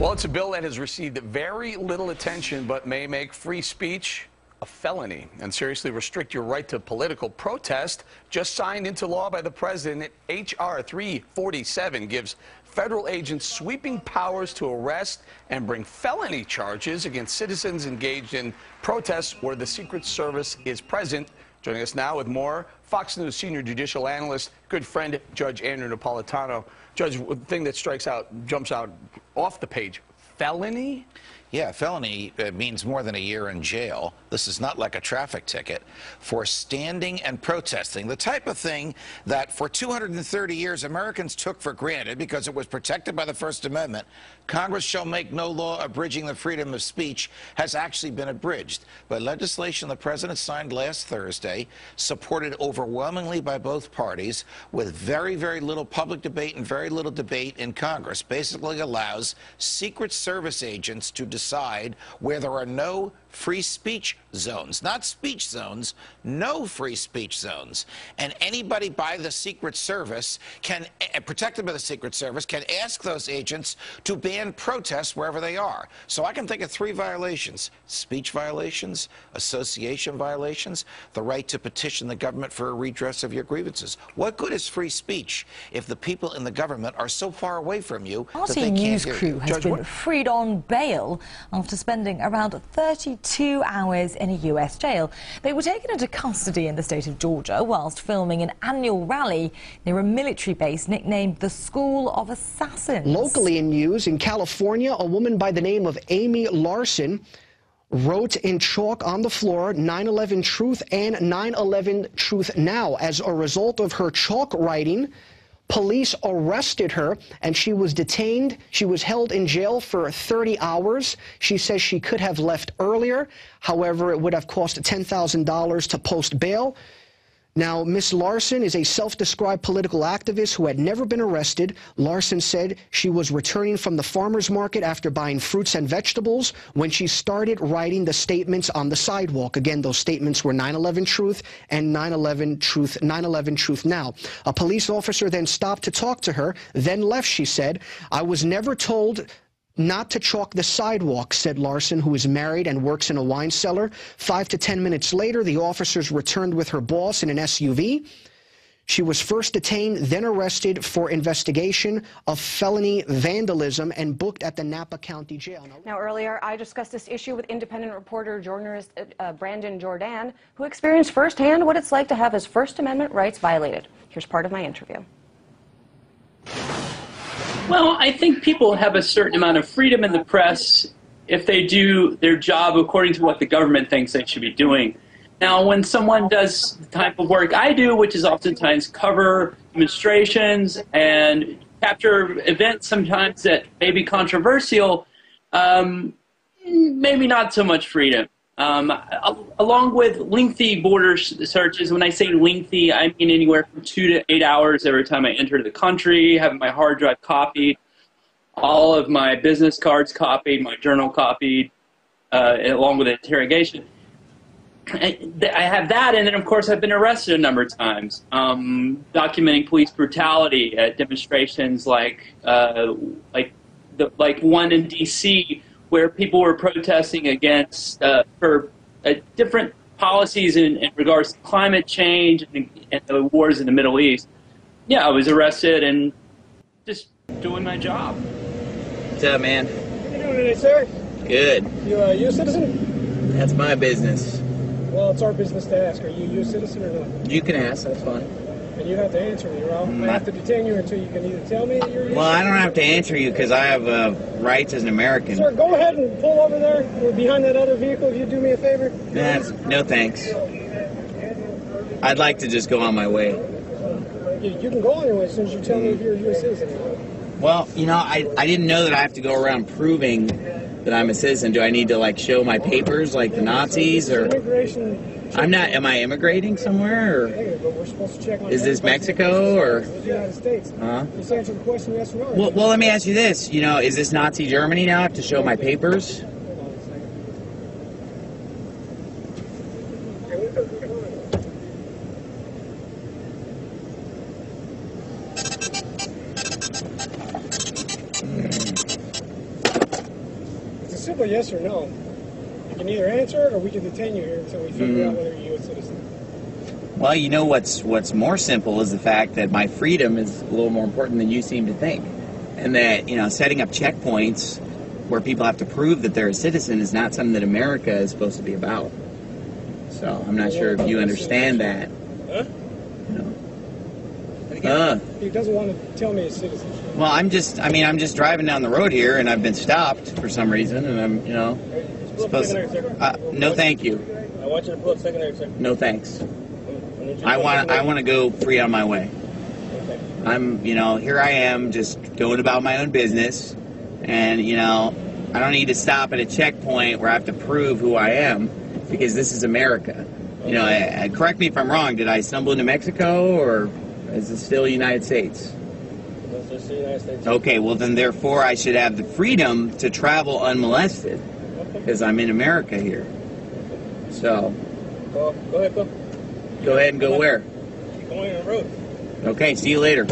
Well, it's a bill that has received very little attention, but may make free speech a felony and seriously restrict your right to political protest. Just signed into law by the president, H.R. 347 gives federal agents sweeping powers to arrest and bring felony charges against citizens engaged in protests where the Secret Service is present. Joining us now with more, Fox News senior judicial analyst, good friend, Judge Andrew Napolitano. Judge, the thing that jumps out off the page, felony? Yeah, felony means more than a year in jail. This is not like a traffic ticket for standing and protesting, the type of thing that for 230 years Americans took for granted because it was protected by the First Amendment. Congress shall make no law abridging the freedom of speech has actually been abridged. But legislation the president signed last Thursday, supported overwhelmingly by both parties, with very, very little public debate and very little debate in Congress, basically allows Secret Service agents to decide where there are no free speech zones, not speech zones, no free speech zones. And anybody by the Secret Service can, protected by the Secret Service, can ask those agents to ban protests wherever they are. So I can think of 3 violations: speech violations, association violations, the right to petition the government for a redress of your grievances. What good is free speech if the people in the government are so far away from you that they can't news hear crew you? has been freed on bail after spending around 32 hours in a US jail. They were taken into custody in the state of Georgia whilst filming an annual rally near a military base nicknamed the School of Assassins. Locally in news, in California, a woman by the name of Amy Larson wrote in chalk on the floor 9/11 Truth and 9/11 Truth Now. As a result of her chalk writing, police arrested her and she was detained. She was held in jail for 30 hours. She says she could have left earlier. However, it would have cost $10,000 to post bail. Now, Miss Larson is a self-described political activist who had never been arrested. Larson said she was returning from the farmer's market after buying fruits and vegetables when she started writing the statements on the sidewalk. Again, those statements were 9/11 Truth and 9/11 Truth, 9/11 Truth Now. A police officer then stopped to talk to her, then left, she said. I was never told not to chalk the sidewalk, said Larson, who is married and works in a wine cellar. 5 to 10 minutes later, the officers returned with her boss in an SUV. She was first detained, then arrested for investigation of felony vandalism and booked at the Napa County Jail. Now, earlier, I discussed this issue with independent reporter, journalist Brandon Jordan, who experienced firsthand what it's like to have his First Amendment rights violated. Here's part of my interview. Well, I think people have a certain amount of freedom in the press if they do their job according to what the government thinks they should be doing. Now, when someone does the type of work I do, which is oftentimes cover demonstrations and capture events sometimes that may be controversial, maybe not so much freedom. Along with lengthy border searches, when I say lengthy, I mean anywhere from 2 to 8 hours every time I enter the country, having my hard drive copied, all of my business cards copied, my journal copied, along with interrogation. I have that, and then of course I've been arrested a number of times, documenting police brutality at demonstrations like one in D.C., where people were protesting against for different policies in regards to climate change and the wars in the Middle East. Yeah, I was arrested and just doing my job. What's up, man? How you doing today, sir? Good. You a U.S. citizen? That's my business. Well, it's our business to ask. Are you a U.S. citizen or not? You can ask, that's fine. And you have to answer me, or I have to detain you until you can either tell me that you're a U.S. Well, I don't have to answer you because I have rights as an American. Sir, go ahead and pull over there. We're behind that other vehicle if you do me a favor. No thanks. I'd like to just go on my way. You can go on your way as soon as you tell me if you're a U.S. citizen. Well, you know, I didn't know that I have to go around proving that I'm a citizen. Do I need to, like, show my papers like the Nazis, or... I'm not. Am I immigrating somewhere, or is this Mexico, or? United States. Just answer the question yes or no. Well, let me ask you this. You know, is this Nazi Germany now? I have to show my papers? simple yes or no. You can either answer it or we can detain you here until we figure out whether you're a U.S. citizen. Well, you know what's more simple is the fact that my freedom is a little more important than you seem to think. And that, you know, setting up checkpoints where people have to prove that they're a citizen is not something that America is supposed to be about. So I'm not sure if you understand that. Huh? No. He doesn't want to tell me his citizenship. Well, I'm just driving down the road here and I've been stopped for some reason and I'm, you know, supposed to, no thank you. I want you to pull up secondary, sir. No thanks. I want to go free on my way. Okay. I'm, you know, here I am just going about my own business and, you know, I don't need to stop at a checkpoint where I have to prove who I am because this is America. You know, correct me if I'm wrong, did I stumble into Mexico or is it still the United States? It's the United States. Okay, well then therefore I should have the freedom to travel unmolested because I'm in America here. So. Go ahead, go. Go ahead and go where? Keep going on the road. Okay, see you later.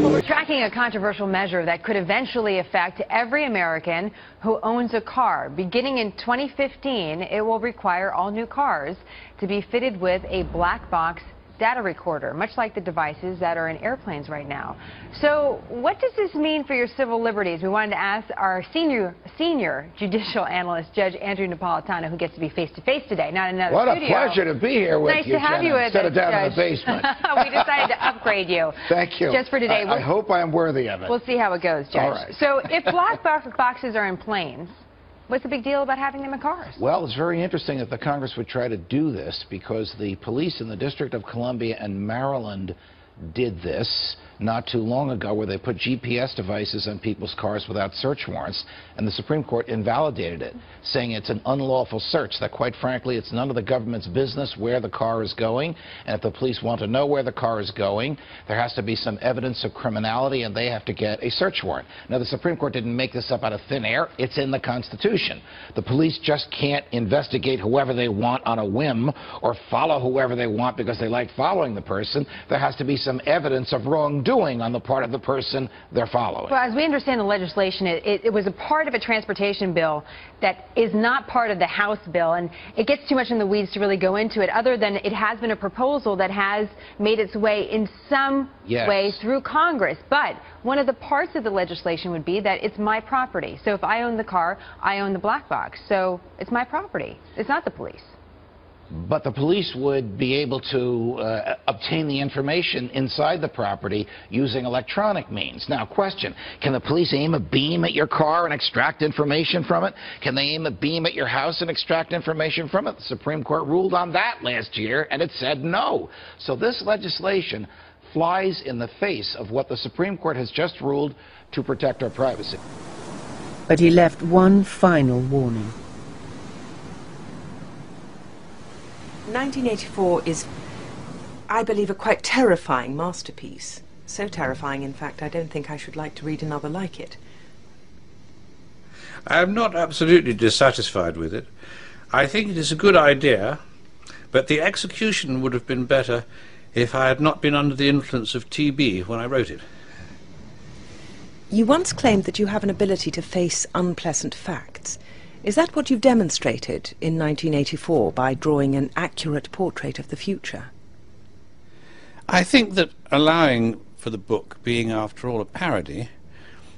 Well, we're tracking a controversial measure that could eventually affect every American who owns a car. Beginning in 2015, it will require all new cars to be fitted with a black box data recorder, much like the devices that are in airplanes right now. So what does this mean for your civil liberties? We wanted to ask our senior judicial analyst, Judge Andrew Napolitano, who gets to be face-to-face today, not in another studio. What a pleasure to be here with nice you, to have Jenna, you with instead us, of down Judge. in the basement. We decided to upgrade you. Thank you. Just for today. I hope I am worthy of it. We'll see how it goes, Judge. All right. So if black boxes are in planes, what's the big deal about having them in cars? Well, it's very interesting that the Congress would try to do this because the police in the District of Columbia and Maryland did this not too long ago, where they put GPS devices on people's cars without search warrants, and the Supreme Court invalidated it, saying it's an unlawful search, that quite frankly it's none of the government's business where the car is going, and if the police want to know where the car is going, there has to be some evidence of criminality and they have to get a search warrant. Now, the Supreme Court didn't make this up out of thin air. It's in the Constitution. The police just can't investigate whoever they want on a whim or follow whoever they want because they like following the person. There has to be some evidence of wrongdoing on the part of the person they're following. Well, as we understand the legislation, it was a part of a transportation bill that is not part of the House bill, and it gets too much in the weeds to really go into it, other than it has been a proposal that has made its way in some way through Congress. But one of the parts of the legislation would be that it's my property. So if I own the car, I own the black box. So it's my property. It's not the police. But the police would be able to obtain the information inside the property using electronic means. Now, question, can the police aim a beam at your car and extract information from it? Can they aim a beam at your house and extract information from it? The Supreme Court ruled on that last year, and it said no. So this legislation flies in the face of what the Supreme Court has just ruled to protect our privacy. But he left one final warning. 1984 is, I believe, a quite terrifying masterpiece. So terrifying, in fact, I don't think I should like to read another like it. I am not absolutely dissatisfied with it. I think it is a good idea, but the execution would have been better if I had not been under the influence of TB when I wrote it. You once claimed that you have an ability to face unpleasant facts. Is that what you've demonstrated in 1984 by drawing an accurate portrait of the future? I think that allowing for the book being, after all, a parody,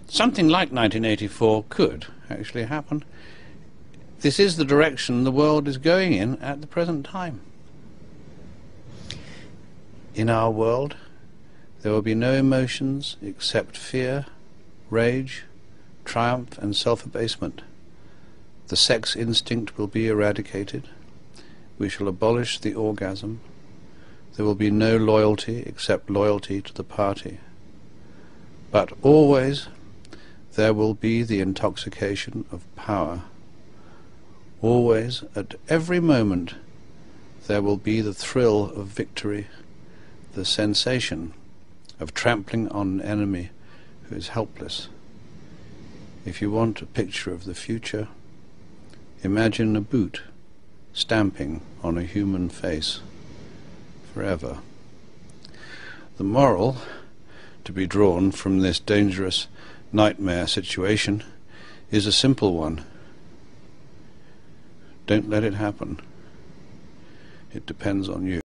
something like 1984 could actually happen. This is the direction the world is going in at the present time. In our world, there will be no emotions except fear, rage, triumph, and self-abasement. The sex instinct will be eradicated. We shall abolish the orgasm. There will be no loyalty except loyalty to the party. But always there will be the intoxication of power. Always, at every moment, there will be the thrill of victory, the sensation of trampling on an enemy who is helpless. If you want a picture of the future, imagine a boot stamping on a human face forever. The moral, to be drawn from this dangerous nightmare situation is a simple one. Don't let it happen. It depends on you.